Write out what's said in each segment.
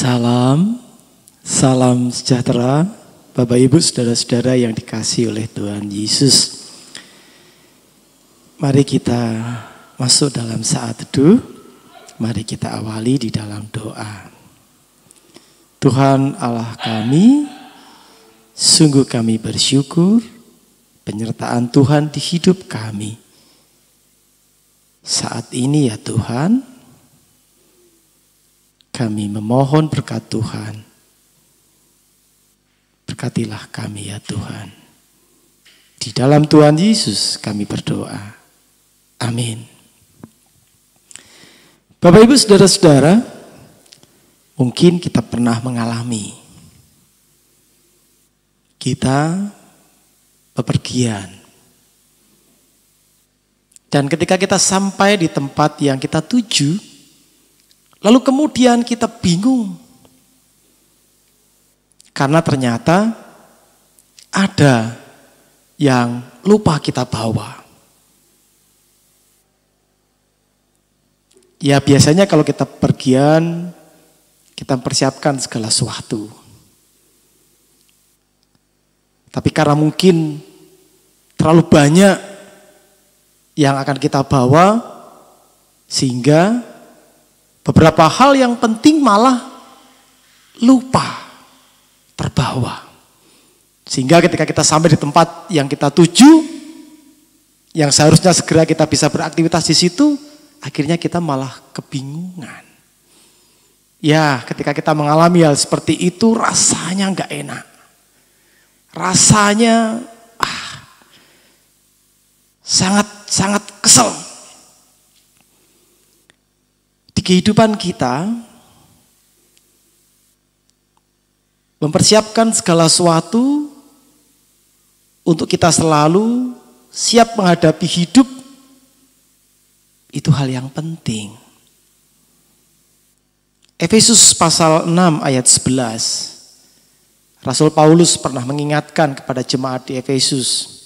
Salam, salam sejahtera, Bapak Ibu, saudara-saudara yang dikasihi oleh Tuhan Yesus. Mari kita masuk dalam saat teduh, mari kita awali di dalam doa. Tuhan Allah kami, sungguh kami bersyukur penyertaan Tuhan di hidup kami. Saat ini ya Tuhan, kami memohon berkat Tuhan. Berkatilah kami ya Tuhan. Di dalam Tuhan Yesus kami berdoa. Amin. Bapak Ibu saudara-saudara, mungkin kita pernah mengalami. Kita bepergian. Dan ketika kita sampai di tempat yang kita tuju, lalu kemudian kita bingung. Karena ternyata ada yang lupa kita bawa. Ya biasanya kalau kita pergian, kita mempersiapkan segala sesuatu. Tapi karena mungkin terlalu banyak yang akan kita bawa, sehingga beberapa hal yang penting malah lupa terbawa. Sehingga ketika kita sampai di tempat yang kita tuju, yang seharusnya segera kita bisa beraktivitas di situ, akhirnya kita malah kebingungan. Ya, ketika kita mengalami hal seperti itu, rasanya nggak enak. Rasanya sangat kesel. Di kehidupan kita, mempersiapkan segala sesuatu untuk kita selalu siap menghadapi hidup, itu hal yang penting. Efesus pasal 6 ayat 11. Rasul Paulus pernah mengingatkan kepada jemaat di Efesus.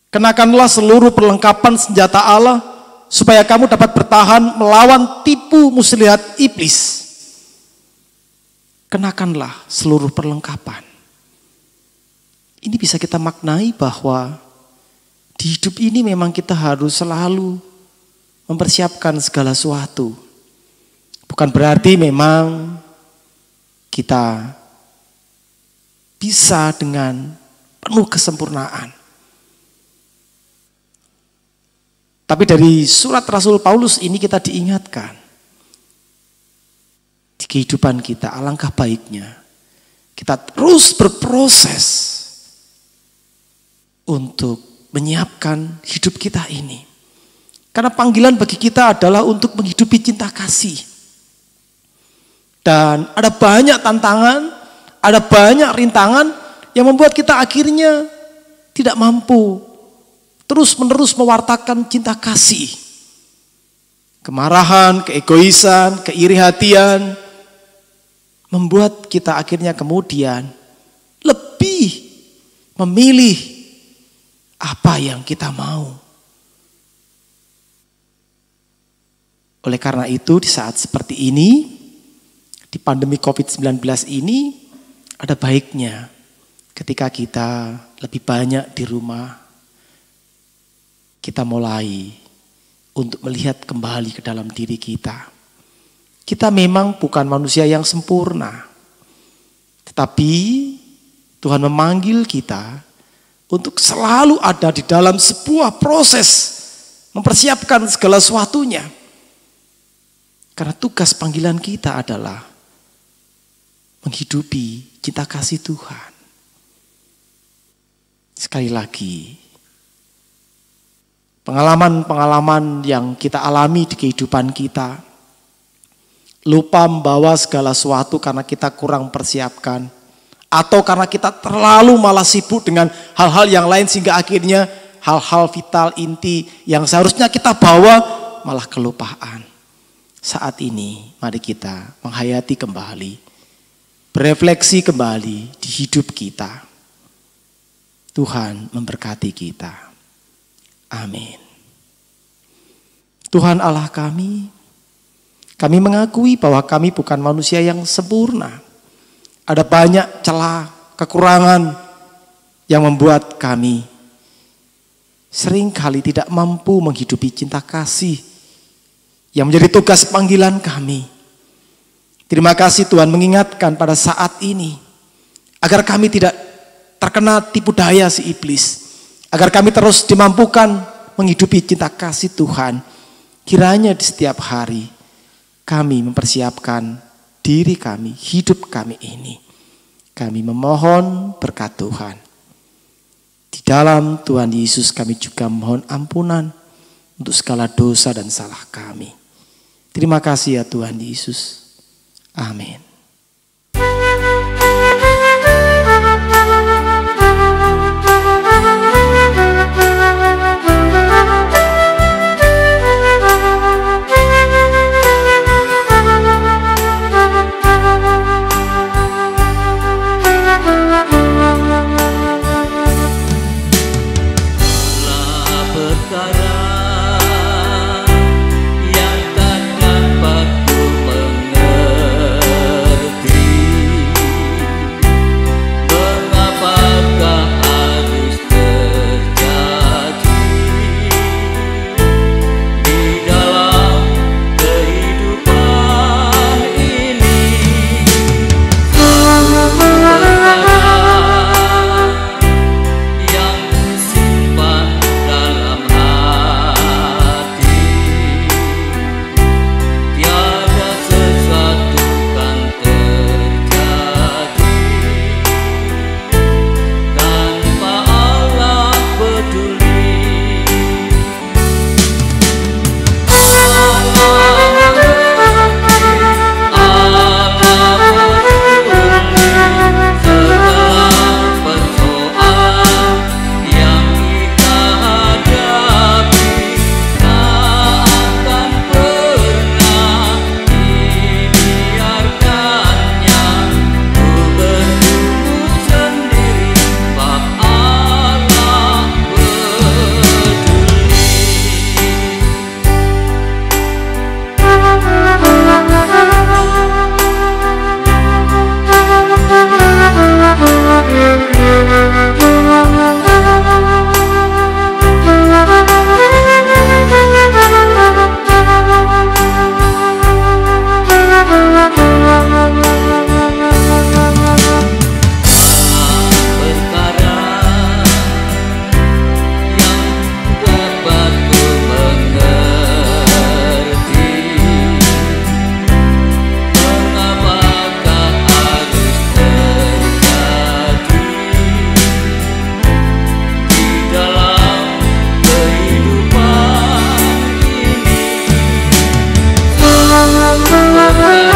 Kenakanlah seluruh perlengkapan senjata Allah, supaya kamu dapat bertahan melawan tipu muslihat iblis. Kenakanlah seluruh perlengkapan. Ini bisa kita maknai bahwa di hidup ini memang kita harus selalu mempersiapkan segala sesuatu. Bukan berarti memang kita bisa dengan penuh kesempurnaan. Tapi dari surat Rasul Paulus ini kita diingatkan, di kehidupan kita alangkah baiknya kita terus berproses untuk menyiapkan hidup kita ini. Karena panggilan bagi kita adalah untuk menghidupi cinta kasih. Dan ada banyak tantangan, ada banyak rintangan yang membuat kita akhirnya tidak mampu terus-menerus mewartakan cinta kasih. Kemarahan, keegoisan, keiri hatian membuat kita akhirnya kemudian lebih memilih apa yang kita mau. Oleh karena itu di saat seperti ini, di pandemi COVID-19 ini, ada baiknya ketika kita lebih banyak di rumah, kita mulai untuk melihat kembali ke dalam diri kita. Kita memang bukan manusia yang sempurna. Tetapi Tuhan memanggil kita untuk selalu ada di dalam sebuah proses mempersiapkan segala sesuatunya. Karena tugas panggilan kita adalah menghidupi cinta kasih Tuhan. Sekali lagi, pengalaman-pengalaman yang kita alami di kehidupan kita, lupa membawa segala sesuatu karena kita kurang persiapkan, atau karena kita terlalu malah sibuk dengan hal-hal yang lain sehingga akhirnya hal-hal vital inti yang seharusnya kita bawa malah kelupaan. Saat ini mari kita menghayati kembali, berefleksi kembali di hidup kita. Tuhan memberkati kita. Amin. Tuhan Allah kami, Kami mengakui bahwa kami bukan manusia yang sempurna. Ada banyak celah, kekurangan yang membuat kami seringkali tidak mampu menghidupi cinta kasih yang menjadi tugas panggilan kami. Terima kasih Tuhan mengingatkan pada saat ini, agar kami tidak terkena tipu daya si iblis, agar kami terus dimampukan menghidupi cinta kasih Tuhan. Kiranya di setiap hari kami mempersiapkan diri kami, hidup kami ini. Kami memohon berkat Tuhan. Di dalam Tuhan Yesus kami juga mohon ampunan untuk segala dosa dan salah kami. Terima kasih ya Tuhan Yesus. Amin. Bye.